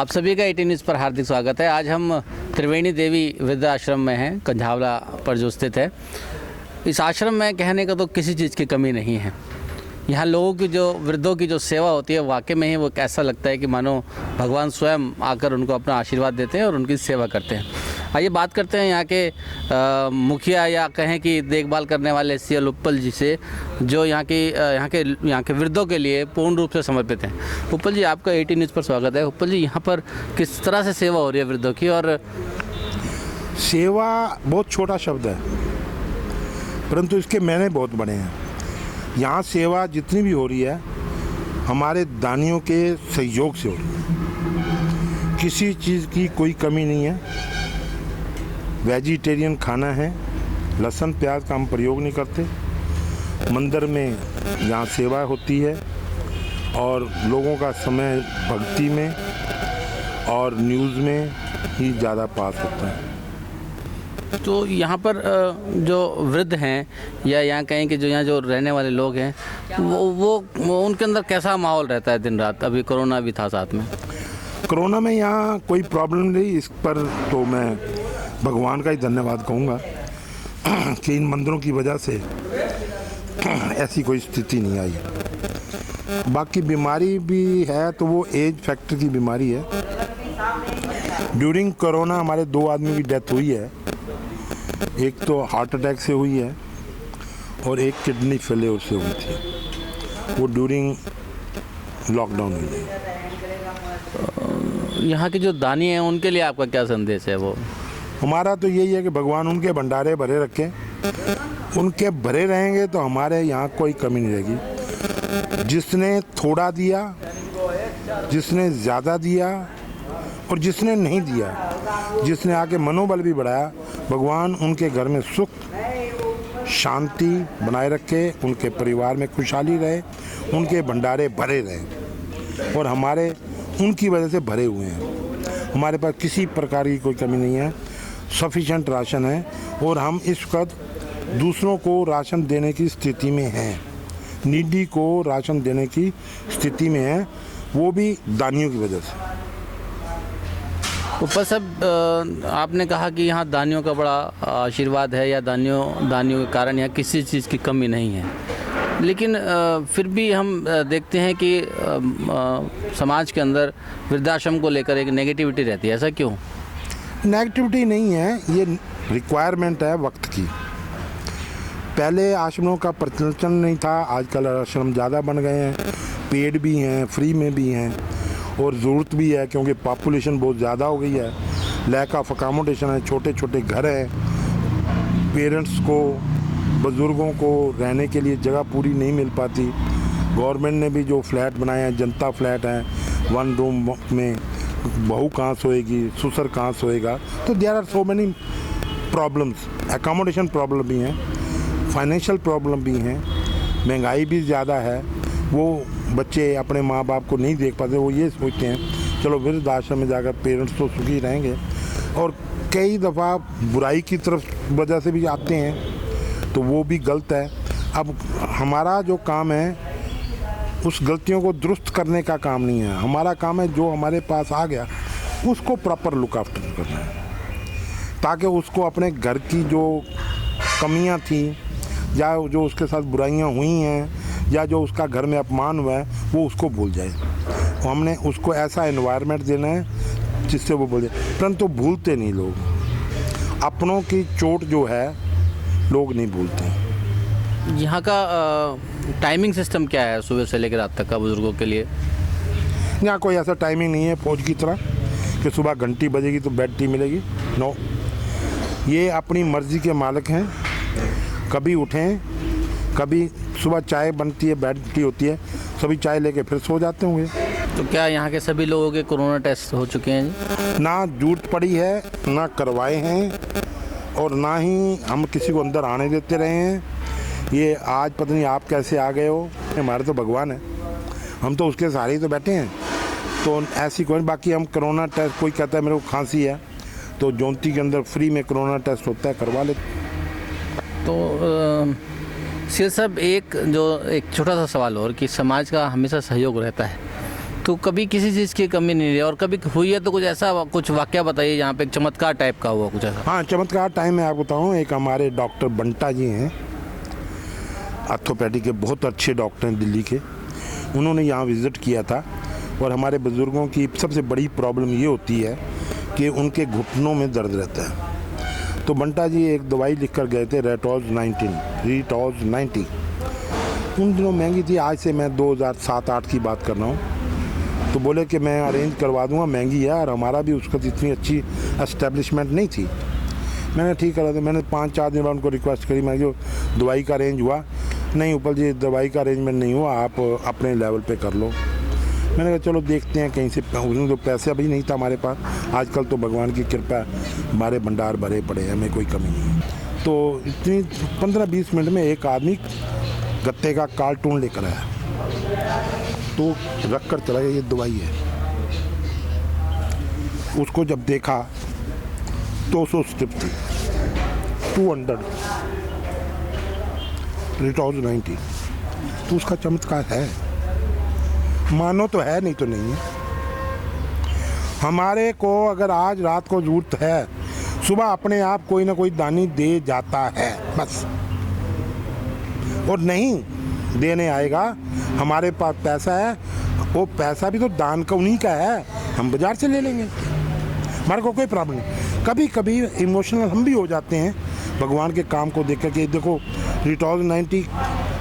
आप सभी का 18 न्यूज़ पर हार्दिक स्वागत है। आज हम त्रिवेणी देवी वृद्धाश्रम में हैं, कंझावला पर जो स्थित है। इस आश्रम में कहने का तो किसी चीज़ की कमी नहीं है। यहाँ लोगों की जो वृद्धों की जो सेवा होती है, वाकई में ही वो ऐसा लगता है कि मानो भगवान स्वयं आकर उनको अपना आशीर्वाद देते हैं और उनकी सेवा करते हैं। आइए बात करते हैं यहाँ के मुखिया या कहें कि देखभाल करने वाले CL उत्पल जी से, जो यहाँ के वृद्धों के लिए पूर्ण रूप से समर्पित हैं। उत्पल जी, आपका 18 न्यूज़ पर स्वागत है। उत्पल जी, यहाँ पर किस तरह से सेवा हो रही है वृद्धों की? और सेवा बहुत छोटा शब्द है, परंतु इसके मायने बहुत बड़े हैं। यहाँ सेवा जितनी भी हो रही है हमारे दानियों के सहयोग से हो रही है। किसी चीज़ की कोई कमी नहीं है। वेजिटेरियन खाना है, लहसुन प्याज का हम प्रयोग नहीं करते। मंदिर में यहाँ सेवा होती है और लोगों का समय भक्ति में और न्यूज़ में ही ज़्यादा पास होता है। तो यहाँ पर जो वृद्ध हैं या यहाँ कहें कि जो यहाँ जो रहने वाले लोग हैं, वो उनके अंदर कैसा माहौल रहता है दिन रात? अभी कोरोना भी था साथ में। कोरोना में यहाँ कोई प्रॉब्लम नहीं। इस पर तो मैं भगवान का ही धन्यवाद कहूँगा कि इन मंदिरों की वजह से ऐसी कोई स्थिति नहीं आई। बाकी बीमारी भी है तो वो एज फैक्टर की बीमारी है। ड्यूरिंग कोरोना हमारे 2 आदमी की डेथ हुई है। एक तो हार्ट अटैक से हुई है और एक किडनी फेलियर से हुई थी। वो ड्यूरिंग लॉकडाउन हुई है। यहाँ के जो दानी हैं उनके लिए आपका क्या संदेश है? वो हमारा तो यही है कि भगवान उनके भंडारे भरे रखें। उनके भरे रहेंगे तो हमारे यहाँ कोई कमी नहीं रहेगी। जिसने थोड़ा दिया, जिसने ज़्यादा दिया और जिसने नहीं दिया, जिसने आके मनोबल भी बढ़ाया, भगवान उनके घर में सुख शांति बनाए रखे, उनके परिवार में खुशहाली रहे, उनके भंडारे भरे रहे और हमारे उनकी वजह से भरे हुए हैं। हमारे पास किसी प्रकार की कोई कमी नहीं है। सफिशेंट राशन है और हम इस वक्त दूसरों को राशन देने की स्थिति में हैं। नीडी को राशन देने की स्थिति में है, वो भी दानियों की वजह से। ऊपर सब आपने कहा कि यहाँ दानियों का बड़ा आशीर्वाद है या दानियों के कारण यहाँ किसी चीज़ की कमी नहीं है, लेकिन फिर भी हम देखते हैं कि समाज के अंदर वृद्धाश्रम को लेकर एक नेगेटिविटी रहती है। ऐसा क्यों? नेगेटिविटी नहीं है, ये रिक्वायरमेंट है वक्त की। पहले आश्रमों का प्रचलन नहीं था, आजकल आश्रम ज़्यादा बन गए हैं, पेड भी हैं, फ्री में भी हैं और ज़रूरत भी है क्योंकि पॉपुलेशन बहुत ज़्यादा हो गई है। लैक ऑफ अकोमोडेशन है, छोटे छोटे घर हैं, पेरेंट्स को बुज़ुर्गों को रहने के लिए जगह पूरी नहीं मिल पाती। गवर्नमेंट ने भी जो फ्लैट बनाए हैं, जनता फ्लैट हैं, 1 रूम में बहू कहाँ सोएगी, ससुर कहाँ सोएगा। तो there are so many problems. Accommodation problem भी हैं, फाइनेंशियल प्रॉब्लम भी हैं, महंगाई भी ज़्यादा है। वो बच्चे अपने माँ बाप को नहीं देख पाते। वो ये सोचते हैं चलो वृद्धाश्रम में जाकर पेरेंट्स तो सुखी रहेंगे, और कई दफ़ा बुराई की तरफ वजह से भी आते हैं, तो वो भी गलत है। अब हमारा जो काम है उस गलतियों को दुरुस्त करने का काम नहीं है। हमारा काम है जो हमारे पास आ गया उसको प्रॉपर लुक आफ्टर करना है, ताकि उसको अपने घर की जो कमियां थी या जो उसके साथ बुराइयां हुई हैं या जो उसका घर में अपमान हुआ है वो उसको भूल जाए। तो हमने उसको ऐसा एनवायरनमेंट देना है जिससे वो भूल जाए। परंतु भूलते नहीं लोग। अपनों की चोट जो है लोग नहीं भूलते। यहाँ का टाइमिंग सिस्टम क्या है सुबह से लेकर रात तक का बुजुर्गों के लिए? यहाँ कोई ऐसा टाइमिंग नहीं है फौज की तरह कि सुबह घंटी बजेगी तो बेड टी मिलेगी। नो, ये अपनी मर्ज़ी के मालिक हैं। कभी उठें, कभी सुबह चाय बनती है, बेड टी होती है, सभी चाय लेके फिर सो जाते होंगे। तो क्या यहाँ के सभी लोगों के कोरोना टेस्ट हो चुके हैं? ना जरूरत पड़ी है, ना करवाए हैं और ना ही हम किसी को अंदर आने देते रहे हैं। ये आज पता नहीं आप कैसे आ गए हो, हमारे तो भगवान है, हम तो उसके सहारे ही तो बैठे हैं। तो ऐसी कोई, बाकी हम कोरोना टेस्ट, कोई कहता है मेरे को खांसी है तो जौनती के अंदर फ्री में कोरोना टेस्ट होता है, करवा लेते। तो CL साहब, एक छोटा सा सवाल और कि समाज का हमेशा सहयोग रहता है, तो कभी किसी चीज़ की कमी नहीं रही, और कभी हुई है तो कुछ ऐसा कुछ वाकया बताइए जहाँ पे एक चमत्कार टाइप का हुआ कुछ ऐसा। हाँ, चमत्कार टाइम मैं आपको बताऊँ, एक हमारे डॉक्टर बंटा जी हैं, ऑर्थोपेडिक के बहुत अच्छे डॉक्टर हैं दिल्ली के। उन्होंने यहाँ विज़िट किया था, और हमारे बुज़ुर्गों की सबसे बड़ी प्रॉब्लम ये होती है कि उनके घुटनों में दर्द रहता है। तो बंटा जी एक दवाई लिख कर गए थे, रेटॉज 90। उन दिनों महंगी थी, आज से मैं 2007-8 की बात कर रहा हूँ। तो बोले कि मैं अरेंज करवा दूंगा, महंगी है, और हमारा भी उसका इतनी अच्छी एस्टेब्लिशमेंट नहीं थी। मैंने ठीक करा दिया। मैंने 5-4 दिन बाद उनको रिक्वेस्ट करी, मैं जो दवाई का अरेंज हुआ, नहीं ऊपर जी दवाई का अरेंजमेंट नहीं हुआ, आप अपने लेवल पे कर लो। मैंने कहा चलो देखते हैं कहीं से, उसमें तो पैसा भी नहीं था हमारे पास। आजकल तो भगवान की कृपा है, हमारे भंडार भरे पड़े हैं, हमें कोई कमी नहीं है। तो इतनी 15-20 मिनट में एक आदमी गत्ते का कार्टून लेकर आया, तो रख कर चला गया, ये दवाई है। उसको जब देखा 200 स्ट्रिप थी, 200 रेटॉज 90। तो उसका चमत्कार है, मानो तो है, नहीं तो नहीं है। हमारे को अगर आज रात को जरूरत है, सुबह अपने आप कोई ना कोई दानी दे जाता है बस, और नहीं देने आएगा। हमारे पास पैसा है, वो पैसा भी तो दान का उन्हीं का है, हम बाजार से ले लेंगे, हमारे को कोई प्रॉब्लम नहीं। कभी कभी इमोशनल हम भी हो जाते हैं भगवान के काम को देख कर के। देखो रेटॉज 90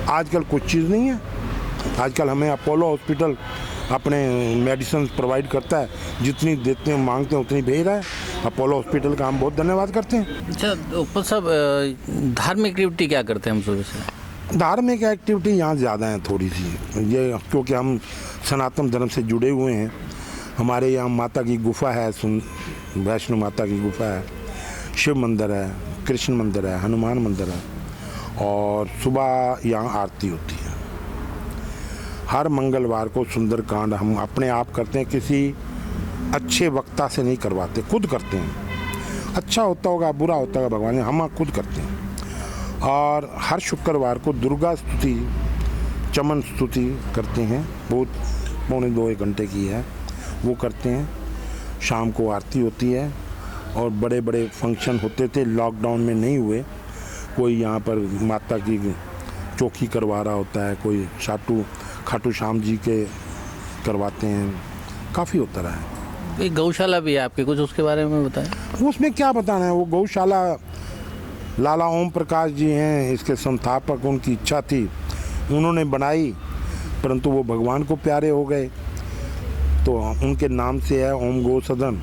आजकल कुछ चीज़ नहीं है। आजकल हमें अपोलो हॉस्पिटल अपने मेडिसिन प्रोवाइड करता है, जितनी देते हैं मांगते हैं उतनी भेज रहा है। अपोलो हॉस्पिटल का हम बहुत धन्यवाद करते हैं। अच्छा ऊपर साहब, धार्मिक एक्टिविटी क्या करते हैं हम सुबह से? धार्मिक एक्टिविटी यहाँ ज़्यादा है थोड़ी सी, ये क्योंकि हम सनातन धर्म से जुड़े हुए हैं। हमारे यहाँ माता की गुफा है, वैष्णो माता की गुफा है, शिव मंदिर है, कृष्ण मंदिर है, हनुमान मंदिर है, और सुबह यहाँ आरती होती है। हर मंगलवार को सुंदरकांड हम अपने आप करते हैं, किसी अच्छे वक्ता से नहीं करवाते, खुद करते हैं। अच्छा होता होगा, बुरा होता होगा, भगवान, हम खुद करते हैं। और हर शुक्रवार को दुर्गा स्तुति, चमन स्तुति करते हैं, बहुत 1.25 घंटे की है, वो करते हैं। शाम को आरती होती है, और बड़े बड़े फंक्शन होते थे, लॉकडाउन में नहीं हुए। कोई यहाँ पर माता की चौकी करवा रहा होता है, कोई खाटू श्याम जी के करवाते हैं, काफ़ी होता रहा है। एक गौशाला भी है आपके, कुछ उसके बारे में बताएं। उसमें क्या बताना है, वो गौशाला लाला ओम प्रकाश जी हैं, इसके संस्थापक, उनकी इच्छा थी, उन्होंने बनाई, परंतु वो भगवान को प्यारे हो गए, तो उनके नाम से है ओम गौ सदन।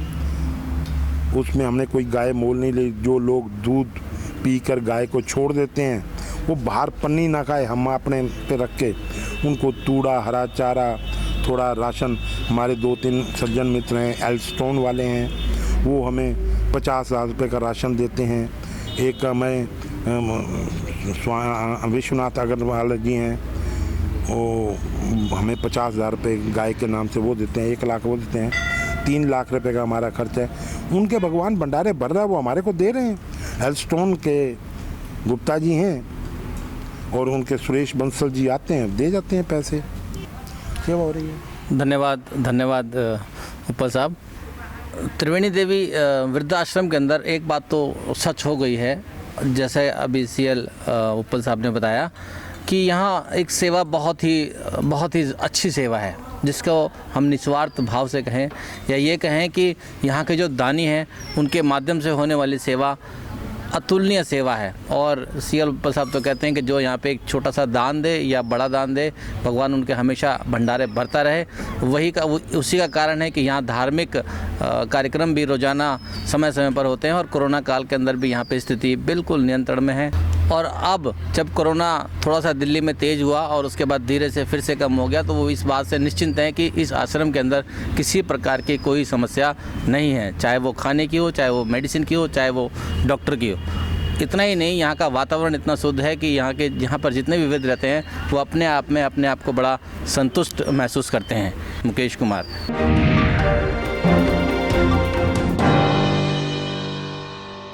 उसमें हमने कोई गाय मोल नहीं ली। जो लोग दूध पीकर गाय को छोड़ देते हैं, वो बाहर पन्नी ना खाए, हम अपने पे रख के उनको तूड़ा, हरा चारा, थोड़ा राशन। हमारे 2-3 सज्जन मित्र हैं, एल्स्टोन वाले हैं, वो हमें 50,000 रुपये का राशन देते हैं। एक मैं विश्वनाथ अग्रवाल जी हैं, वो हमें 50,000 रुपये गाय के नाम से वो देते हैं, 1 लाख वो देते हैं, 3 लाख रुपए का हमारा खर्च है। उनके भगवान भंडारे भर रहा है, वो हमारे को दे रहे हैं। एल्स्टोन के गुप्ता जी हैं, और उनके सुरेश बंसल जी आते हैं, दे जाते हैं पैसे, सेवा हो रही है। धन्यवाद उपल साहब। त्रिवेणी देवी वृद्धाश्रम के अंदर एक बात तो सच हो गई है, जैसे अभी CL उपल साहब ने बताया कि यहाँ एक सेवा बहुत ही अच्छी सेवा है, जिसको हम निस्वार्थ भाव से कहें या ये कहें कि यहाँ के जो दानी हैं उनके माध्यम से होने वाली सेवा अतुलनीय सेवा है। और CL उपल साहब तो कहते हैं कि जो यहाँ पे एक छोटा सा दान दे या बड़ा दान दे, भगवान उनके हमेशा भंडारे भरता रहे। उसी का कारण है कि यहाँ धार्मिक कार्यक्रम भी रोज़ाना समय समय पर होते हैं, और कोरोना काल के अंदर भी यहाँ पे स्थिति बिल्कुल नियंत्रण में है। और अब जब कोरोना थोड़ा सा दिल्ली में तेज़ हुआ और उसके बाद धीरे से फिर से कम हो गया, तो वो इस बात से निश्चिंत हैं कि इस आश्रम के अंदर किसी प्रकार की कोई समस्या नहीं है, चाहे वो खाने की हो, चाहे वो मेडिसिन की हो, चाहे वो डॉक्टर की हो। इतना ही नहीं, यहाँ का वातावरण इतना शुद्ध है कि यहाँ पर जितने भी वृद्ध रहते हैं वो अपने आप को बड़ा संतुष्ट महसूस करते हैं। मुकेश कुमार।